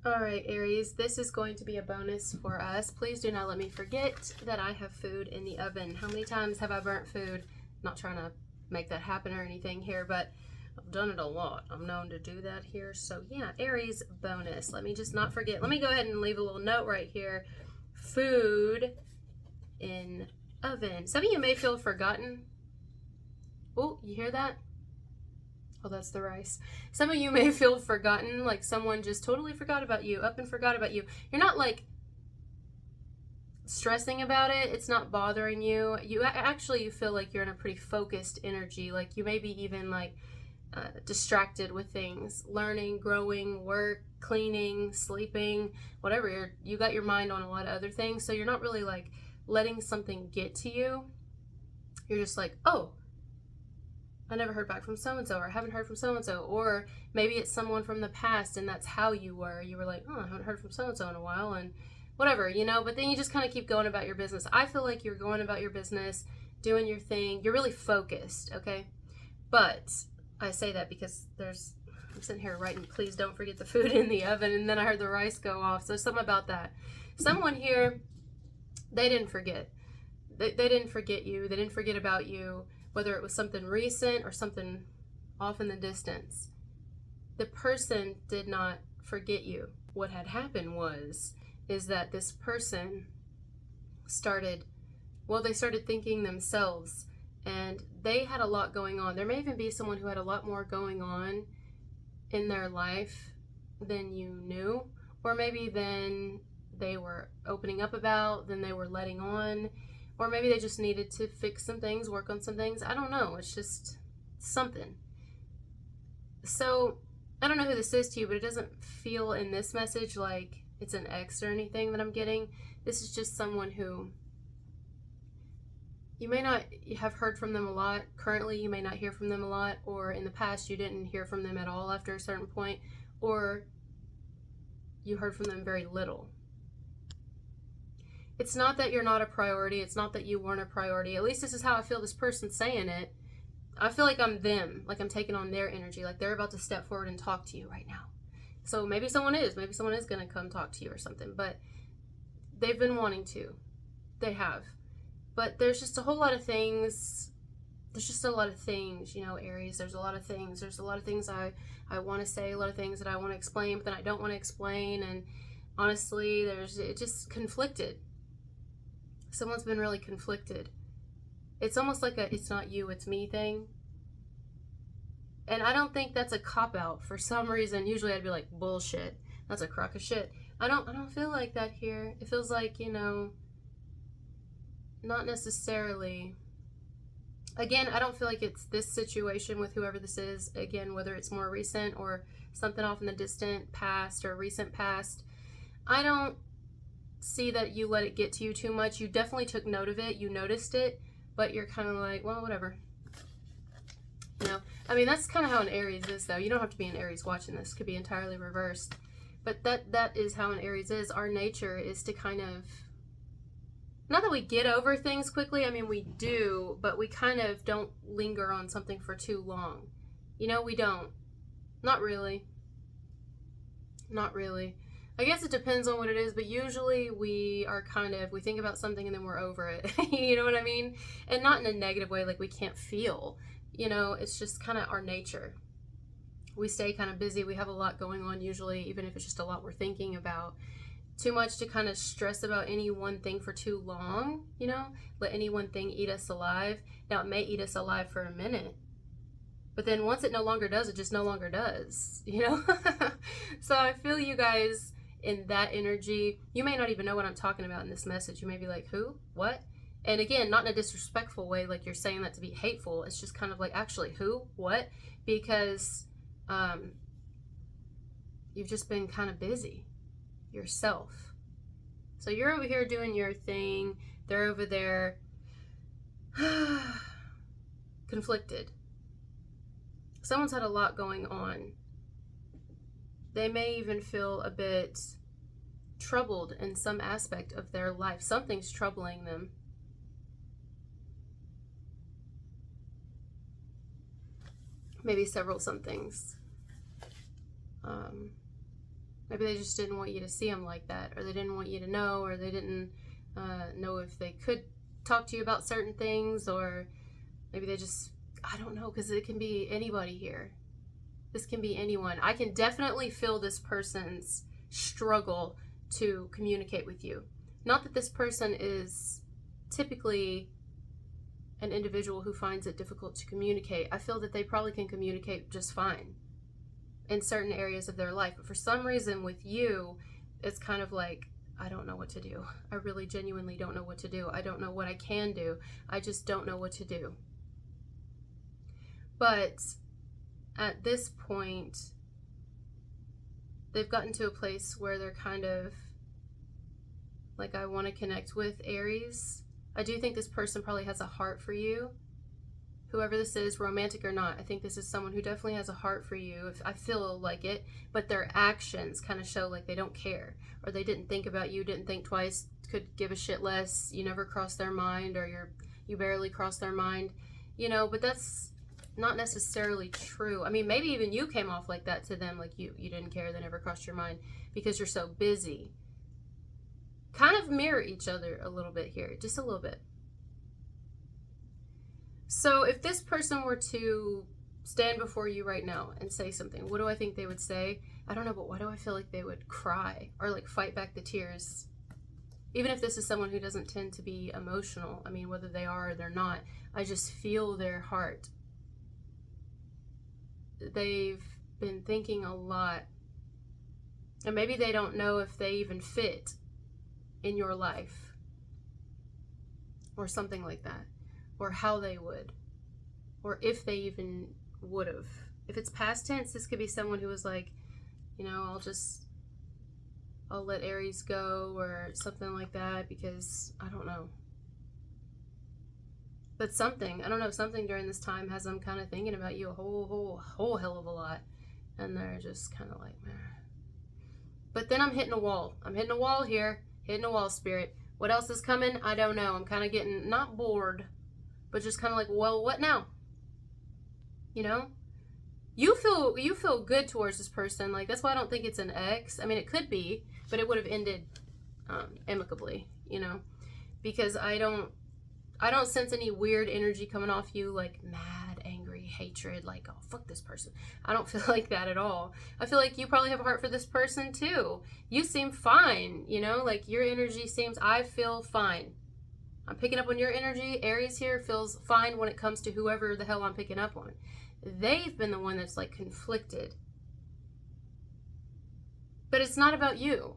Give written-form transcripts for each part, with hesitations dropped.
All right, Aries, this is going to be a bonus for us. Please do not let me forget that I have food in the oven. How many times have I burnt food? Not trying to make that happen or anything here, but I've done it a lot. I'm known to do that here. So yeah, Aries bonus. Let me just not forget. Let me go ahead and leave a little note right here. Food in oven. Some of you may feel forgotten. Oh, you hear that? Oh, that's the rice. Some of you may feel forgotten, like someone just totally forgot about you, up and forgot about you. You're not like stressing about it. It's not bothering you. You feel like you're in a pretty focused energy. Like you may be even like distracted with things, learning, growing, work, cleaning, sleeping, whatever. You got your mind on a lot of other things. So you're not really like letting something get to you. You're just like, oh, I never heard back from so-and-so, or I haven't heard from so-and-so, or maybe it's someone from the past and that's how you were. You were like, oh, I haven't heard from so-and-so in a while, and whatever, but then you just kind of keep going about your business. I feel like you're going about your business, doing your thing. You're really focused, okay? But I say that because I'm sitting here writing, please don't forget the food in the oven, and then I heard the rice go off. So something about that. Someone here, they didn't forget. They didn't forget you. They didn't forget about you. Whether it was something recent or something off in the distance, the person did not forget you. What had happened is that this person they started thinking themselves, and they had a lot going on. There may even be someone who had a lot more going on in their life than you knew, or maybe than they were opening up about, than they were letting on. Or maybe they just needed to fix some things, work on some things. I don't know. It's just something. So I don't know who this is to you, but it doesn't feel in this message like it's an ex or anything that I'm getting. This is just someone who you may not have heard from them a lot. Currently, you may not hear from them a lot. Or in the past, you didn't hear from them at all after a certain point. Or you heard from them very little. It's not that you're not a priority. It's not that you weren't a priority. At least this is how I feel this person's saying it. I feel like I'm them, like I'm taking on their energy, like they're about to step forward and talk to you right now. So maybe someone is going to come talk to you or something, but they've been wanting to. They have. But there's just a whole lot of things. There's just a lot of things, Aries. There's a lot of things. There's a lot of things I want to say, a lot of things that I want to explain, but then I don't want to explain. And honestly, it just conflicted. Someone's been really conflicted. It's almost like it's not you, it's me thing. And I don't think that's a cop-out for some reason. Usually I'd be like, bullshit. That's a crock of shit. I don't feel like that here. It feels like, not necessarily. Again, I don't feel like it's this situation with whoever this is. Again, whether it's more recent or something off in the distant past or recent past. I don't see that you let it get to you too much. You definitely took note of it. You noticed it, but you're kind of like, well, whatever. I mean, that's kind of how an Aries is, though. You don't have to be an Aries watching this. It could be entirely reversed. But that is how an Aries is. Our nature is to kind of, not that we get over things quickly. I mean, we do, but we kind of don't linger on something for too long. We don't. Not really. Not really. I guess it depends on what it is, but usually we think about something and then we're over it. You know what I mean? And not in a negative way, like we can't feel. It's just kind of our nature. We stay kind of busy. We have a lot going on usually, even if it's just a lot we're thinking about. Too much to kind of stress about any one thing for too long, Let any one thing eat us alive. Now, it may eat us alive for a minute, but then once it no longer does, it just no longer does, So I feel you guys in that energy. You may not even know what I'm talking about in this message. You may be like, who? What? And again, not in a disrespectful way, like you're saying that to be hateful. It's just kind of like, actually, who? What? Because you've just been kind of busy yourself. So you're over here doing your thing. They're over there conflicted. Someone's had a lot going on. They may even feel a bit troubled in some aspect of their life. Something's troubling them. Maybe several somethings. Maybe they just didn't want you to see them like that, or they didn't want you to know, or they didn't know if they could talk to you about certain things, or maybe they just, I don't know, because it can be anybody here. This can be anyone. I can definitely feel this person's struggle to communicate with you. Not that this person is typically an individual who finds it difficult to communicate. I feel that they probably can communicate just fine in certain areas of their life. But for some reason with you, it's kind of like, I don't know what to do. I really genuinely don't know what to do. I don't know what I can do. I just don't know what to do. But at this point, they've gotten to a place where they're kind of like, I want to connect with Aries. I do think this person probably has a heart for you. Whoever this is, romantic or not, I think this is someone who definitely has a heart for you. If I feel like it, but their actions kind of show like they don't care, or they didn't think about you, didn't think twice, could give a shit less. You never cross their mind, or you barely cross their mind, you know. But that's not necessarily true. I mean, maybe even you came off like that to them, like you didn't care, they never crossed your mind because you're so busy. Kind of mirror each other a little bit here, just a little bit. So if this person were to stand before you right now and say something, what do I think they would say? I don't know, but why do I feel like they would cry or like fight back the tears? Even if this is someone who doesn't tend to be emotional, I mean, whether they are or they're not, I just feel their heart. They've been thinking a lot, and maybe they don't know if they even fit in your life or something like that, or how they would, or if they even would have. If it's past tense, this could be someone who was like, you know, I'll let Aries go, or something like that, because I don't know. But something, I don't know, something during this time has them kind of thinking about you a whole hell of a lot. And they're just kind of like, meh. But then I'm hitting a wall. I'm hitting a wall here. Hitting a wall, Spirit. What else is coming? I don't know. I'm kind of getting, not bored, but just kind of like, well, what now? You know? You feel good towards this person. Like, that's why I don't think it's an ex. I mean, it could be, but it would have ended amicably, you know? Because I don't sense any weird energy coming off you, like mad, angry, hatred, like, oh, fuck this person. I don't feel like that at all. I feel like you probably have a heart for this person too. You seem fine, you know, like your energy seems, I feel fine. I'm picking up on your energy. Aries here feels fine when it comes to whoever the hell I'm picking up on. They've been the one that's like conflicted. But it's not about you,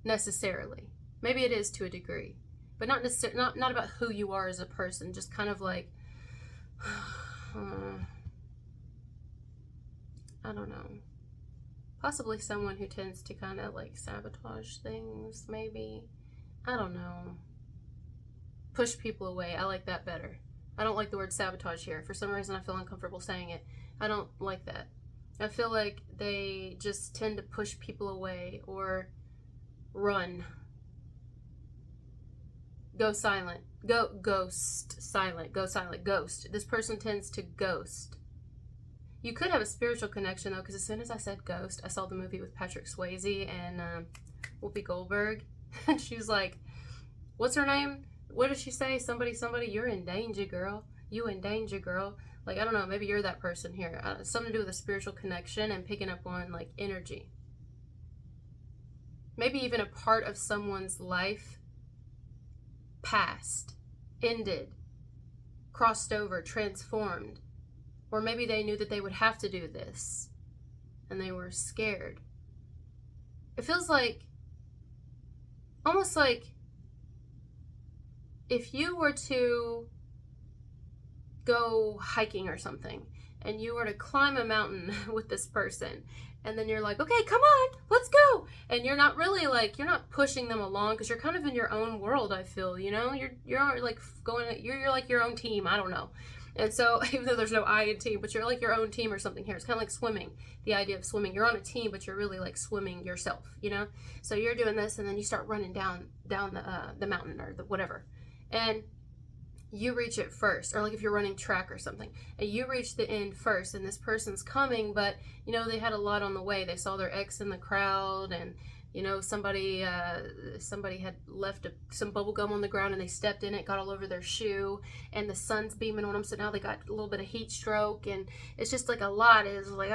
necessarily. Maybe it is to a degree. But not necessarily, not about who you are as a person. Just kind of like, I don't know. Possibly someone who tends to kind of like sabotage things, maybe. I don't know. Push people away. I like that better. I don't like the word sabotage here. For some reason, I feel uncomfortable saying it. I don't like that. I feel like they just tend to push people away or run. Go silent. Go ghost. Silent. Go silent. Ghost. This person tends to ghost. You could have a spiritual connection, though, because as soon as I said ghost, I saw the movie with Patrick Swayze and Whoopi Goldberg. And she was like, what's her name? What did she say? Somebody, you're in danger, girl. You in danger, girl. Like, I don't know. Maybe you're that person here. Something to do with a spiritual connection and picking up on, like, energy. Maybe even a part of someone's life passed, ended, crossed over, transformed. Or maybe they knew that they would have to do this and they were scared. It feels like, almost like if you were to go hiking or something and you were to climb a mountain with this person, and then you're like, okay, come on, let's go. And you're not really like, you're not pushing them along because you're kind of in your own world, I feel, you know? You're like going, you're like your own team, I don't know. And so, even though there's no I in team, but you're like your own team or something here. It's kind of like swimming, the idea of swimming. You're on a team, but you're really like swimming yourself, you know? So you're doing this, and then you start running down the mountain or the whatever. And you reach it first, or like if you're running track or something, and you reach the end first, and this person's coming, but you know they had a lot on the way. They saw their ex in the crowd, and you know somebody had left some bubble gum on the ground, and they stepped in it, got all over their shoe, and the sun's beaming on them, so now they got a little bit of heat stroke, and it's just like a lot. It's like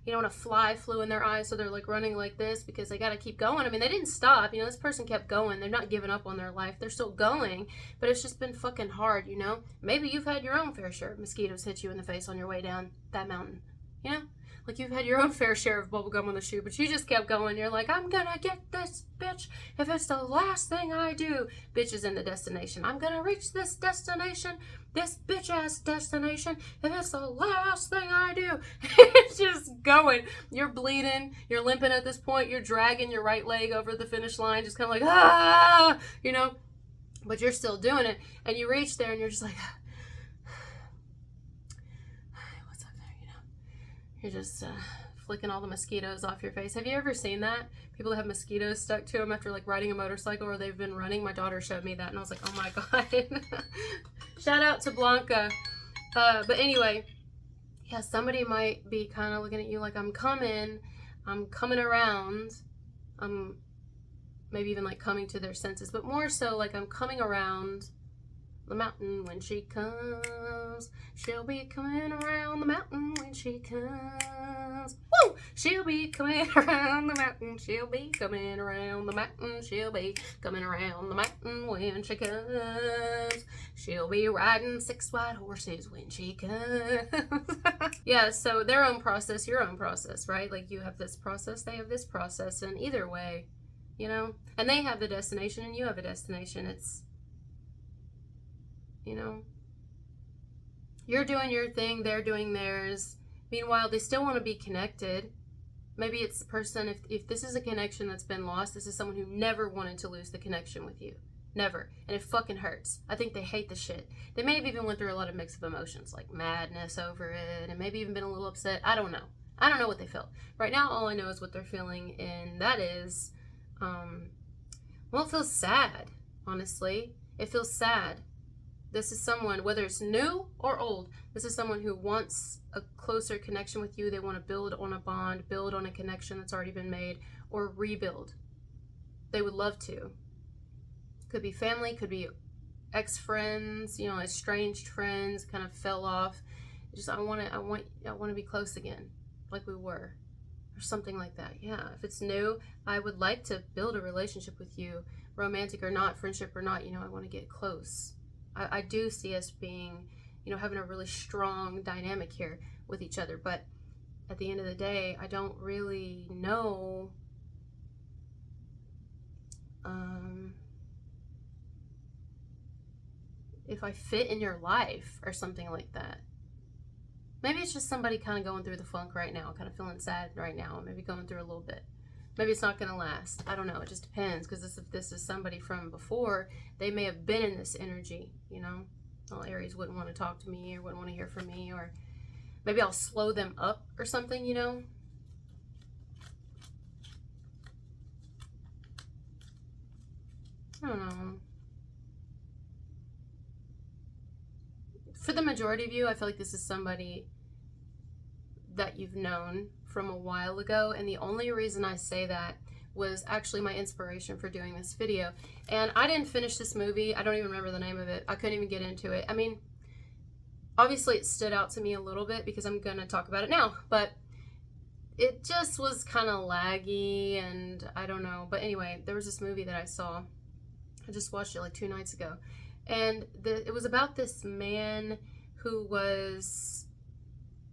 you know, when a fly flew in their eyes, so they're like running like this because they got to keep going. I mean, they didn't stop. You know, this person kept going. They're not giving up on their life. They're still going, but it's just been fucking hard, you know? Maybe you've had your own fair share of mosquitoes hit you in the face on your way down that mountain, you know? Like you've had your own fair share of bubble gum on the shoe, but you just kept going. You're like, I'm gonna get this bitch if it's the last thing I do. Bitch is in the destination. I'm gonna reach this destination, this bitch ass destination, if it's the last thing I do. It's just going. You're bleeding. You're limping at this point. You're dragging your right leg over the finish line, just kind of like, you know, but you're still doing it. And you reach there and you're just like, you're just flicking all the mosquitoes off your face. Have you ever seen that? People that have mosquitoes stuck to them after like riding a motorcycle or they've been running. My daughter showed me that and I was like, oh my God. Shout out to Blanca. But anyway, yeah, somebody might be kind of looking at you like I'm coming around. I'm maybe even like coming to their senses, but more so like I'm coming around the mountain when she comes. She'll be coming around the mountain when she comes. Woo! She'll be coming around the mountain. She'll be coming around the mountain. She'll be coming around the mountain when she comes. She'll be riding 6 white horses when she comes. Yeah, so their own process, your own process, right? Like you have this process, they have this process, and either way, you know, and they have the destination and you have a destination. It's, you know, you're doing your thing, they're doing theirs. Meanwhile, they still want to be connected. Maybe it's the person, if this is a connection that's been lost, this is someone who never wanted to lose the connection with you. Never. And it fucking hurts. I think they hate the shit. They may have even went through a lot of mix of emotions, like madness over it, and maybe even been a little upset. I don't know. I don't know what they felt. Right now, all I know is what they're feeling, and that is, well, it feels sad, honestly. It feels sad. This is someone, whether it's new or old, this is someone who wants a closer connection with you. They want to build on a bond, build on a connection that's already been made, or rebuild. They would love to. Could be family, could be ex-friends, you know, estranged friends, kind of fell off. Just I want to be close again, like we were, or something like that. Yeah, if it's new, I would like to build a relationship with you, romantic or not, friendship or not. You know, I want to get close. I do see us being, you know, having a really strong dynamic here with each other. But at the end of the day, I don't really know if I fit in your life or something like that. Maybe it's just somebody kind of going through the funk right now, kind of feeling sad right now, maybe going through a little bit. Maybe it's not going to last. I don't know. It just depends. Because if this is somebody from before, they may have been in this energy, you know. Well, Aries wouldn't want to talk to me or wouldn't want to hear from me. Or maybe I'll slow them up or something, you know. I don't know. For the majority of you, I feel like this is somebody that you've known from a while ago, and the only reason I say that was actually my inspiration for doing this video. And I didn't finish this movie. I don't even remember the name of it. I couldn't even get into it. I mean, obviously it stood out to me a little bit because I'm gonna talk about it now, but it just was kind of laggy and I don't know. But anyway, there was this movie that I saw. I just watched it like 2 nights ago, and it was about this man who was,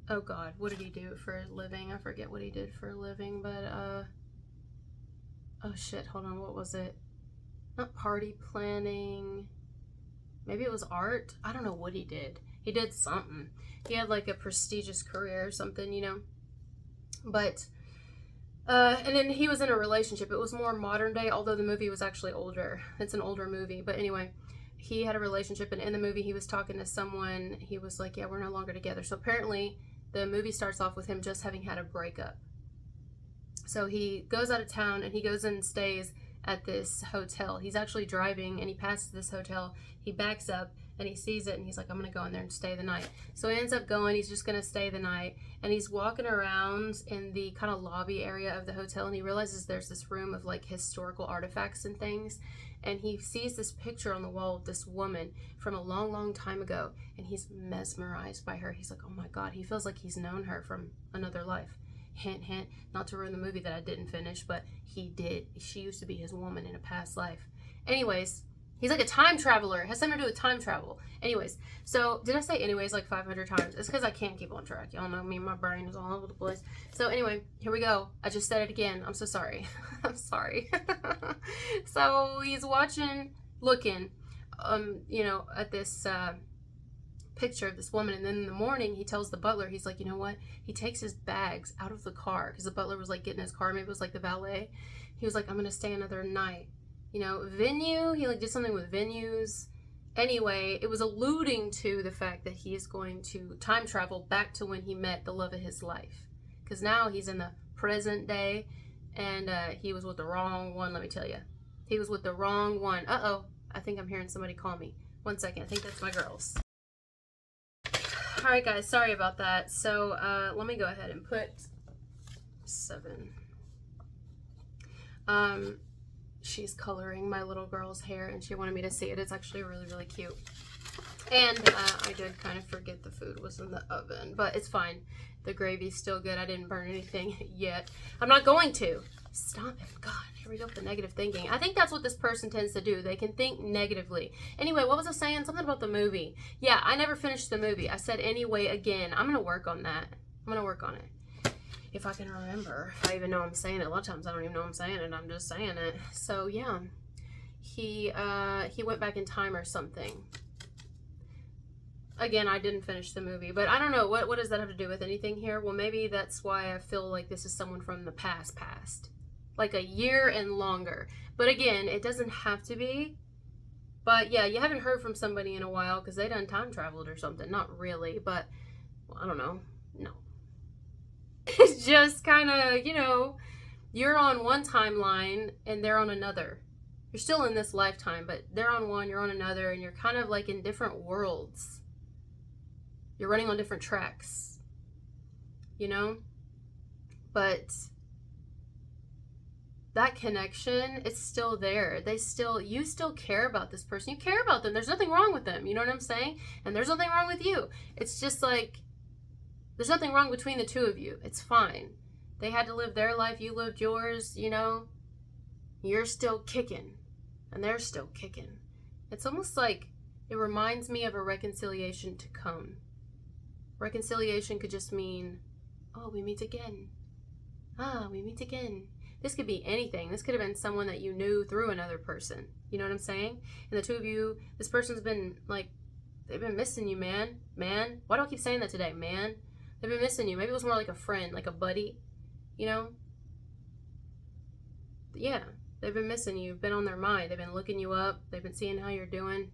oh God, what did he do for a living? I forget what he did for a living, but, oh shit, hold on, what was it? Not party planning. Maybe it was art? I don't know what he did. He did something. He had like a prestigious career or something, you know? But, and then he was in a relationship. It was more modern day, although the movie was actually older. It's an older movie, but anyway. He had a relationship, and in the movie he was talking to someone. He was like, yeah, we're no longer together. So apparently the movie starts off with him just having had a breakup. So he goes out of town and he goes and stays at this hotel. He's actually driving and he passes this hotel. He backs up and he sees it and he's like, I'm gonna go in there and stay the night. So he ends up going, he's just gonna stay the night, and he's walking around in the kind of lobby area of the hotel, and he realizes there's this room of like historical artifacts and things, and he sees this picture on the wall of this woman from a long time ago, and he's mesmerized by her. He's like, oh my God, he feels like he's known her from another life. Hint, hint, not to ruin the movie that I didn't finish, but he did. She used to be his woman in a past life. Anyways, he's like a time traveler. It has something to do with time travel. Anyways, so did I say anyways like 500 times? It's because I can't keep on track. Y'all know me, my brain is all over the place. So anyway, here we go. I just said it again. I'm so sorry. I'm sorry. So he's looking, at this picture of this woman, and then in the morning he tells the butler, he's like, you know what, he takes his bags out of the car because the butler was like getting his car, maybe it was like the valet. He was like, I'm gonna stay another night, venue, he like did something with venues. Anyway, it was alluding to the fact that he is going to time travel back to when he met the love of his life, because now he's in the present day, and he was with the wrong one. Let me tell you, he was with the wrong one. I think I'm hearing somebody call me. 1 second, I think that's my girls. Alright guys, sorry about that. So let me go ahead and put 7. She's coloring my little girl's hair and she wanted me to see it. It's actually really cute. And I did kind of forget the food was in the oven, but it's fine. The gravy's still good. I didn't burn anything yet. I'm not going to. Stop it. God, here we go with the negative thinking. I think that's what this person tends to do. They can think negatively. Anyway, what was I saying? Something about the movie. Yeah, I never finished the movie. I said anyway again. I'm going to work on that. I'm going to work on it. If I can remember. If I even know I'm saying it. A lot of times I don't even know I'm saying it. I'm just saying it. So, yeah. He went back in time or something. Again, I didn't finish the movie, but I don't know. What does that have to do with anything here? Well, maybe that's why I feel like this is someone from the past. Like a year and longer. But again, it doesn't have to be. But yeah, you haven't heard from somebody in a while because they done time traveled or something. Not really, but well, I don't know. No. It's just kind of, you're on one timeline and they're on another. You're still in this lifetime, but they're on one, you're on another, and you're kind of like in different worlds. You're running on different tracks, but that connection, it's still there. You still care about this person. You care about them. There's nothing wrong with them. You know what I'm saying? And there's nothing wrong with you. It's just like, there's nothing wrong between the two of you. It's fine. They had to live their life. You lived yours, You're still kicking. And they're still kicking. It's almost like it reminds me of a reconciliation to come. Reconciliation could just mean, oh, we meet again. We meet again. This could be anything. This could have been someone that you knew through another person. You know what I'm saying? And the two of you, this person's been like, they've been missing you, man. Man. Why do I keep saying that today? Man. They've been missing you. Maybe it was more like a friend, like a buddy, Yeah. They've been missing you. You've been on their mind. They've been looking you up. They've been seeing how you're doing.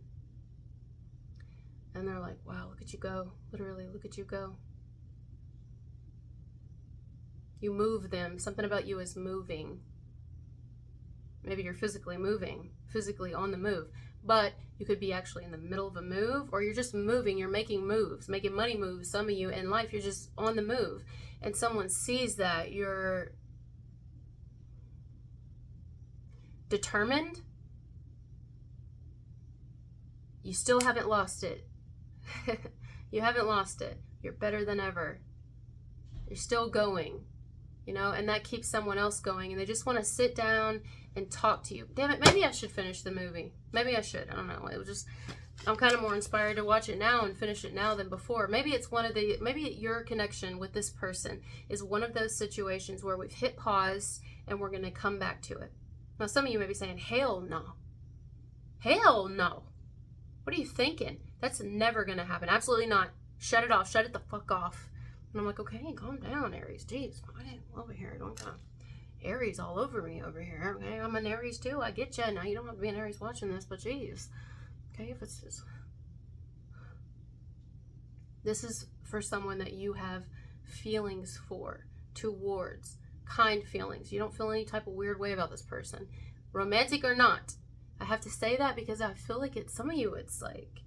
And they're like, wow, look at you go. Literally, look at you go. You move them. Something about you is moving. Maybe you're physically moving, physically on the move. But you could be actually in the middle of a move, or you're just moving. You're making moves, making money moves. Some of you in life, you're just on the move. And someone sees that. You're determined. You still haven't lost it. You haven't lost it. You're better than ever. You're still going, and that keeps someone else going, and they just want to sit down and talk to you. Damn it, maybe I should finish the movie. Maybe I should. I don't know. It was just, I'm kind of more inspired to watch it now and finish it now than before. Maybe it's maybe your connection with this person is one of those situations where we've hit pause and we're going to come back to it. Now, some of you may be saying, hell no. Hell no. What are you thinking? That's never going to happen. Absolutely not. Shut it off. Shut it the fuck off. And I'm like, okay, calm down, Aries. Jeez, I didn't over here. Don't come. Aries all over me over here. Okay, I'm an Aries too. I get you. Now you don't have to be an Aries watching this, but jeez. Okay, if it's just... This is for someone that you have feelings for, towards, kind feelings. You don't feel any type of weird way about this person. Romantic or not. I have to say that because I feel like some of you, it's like,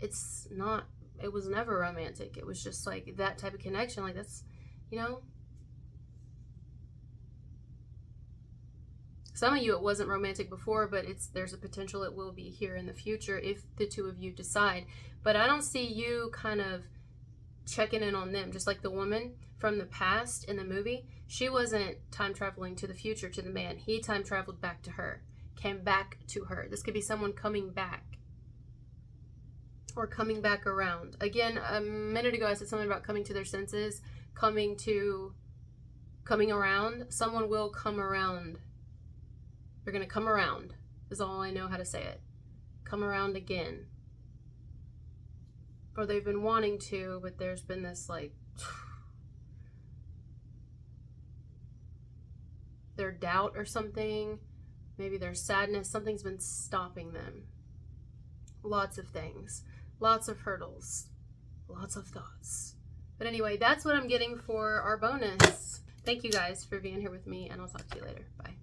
it's not, it was never romantic. It was just like that type of connection. Like that's, you know, some of you it wasn't romantic before, but there's a potential it will be here in the future if the two of you decide. But I don't see you kind of checking in on them, just like the woman from the past in the movie. She wasn't time traveling to the future to the man. He time traveled back to her, came back to her. This could be someone coming back or coming back around. Again, a minute ago I said something about coming to their senses, coming around. Someone will come around. They're going to come around is all I know how to say it. Come around again. Or they've been wanting to, but there's been this like their doubt or something. Maybe their sadness. Something's been stopping them. Lots of things. Lots of hurdles. Lots of thoughts. But anyway, that's what I'm getting for our bonus. Thank you guys for being here with me, and I'll talk to you later. Bye.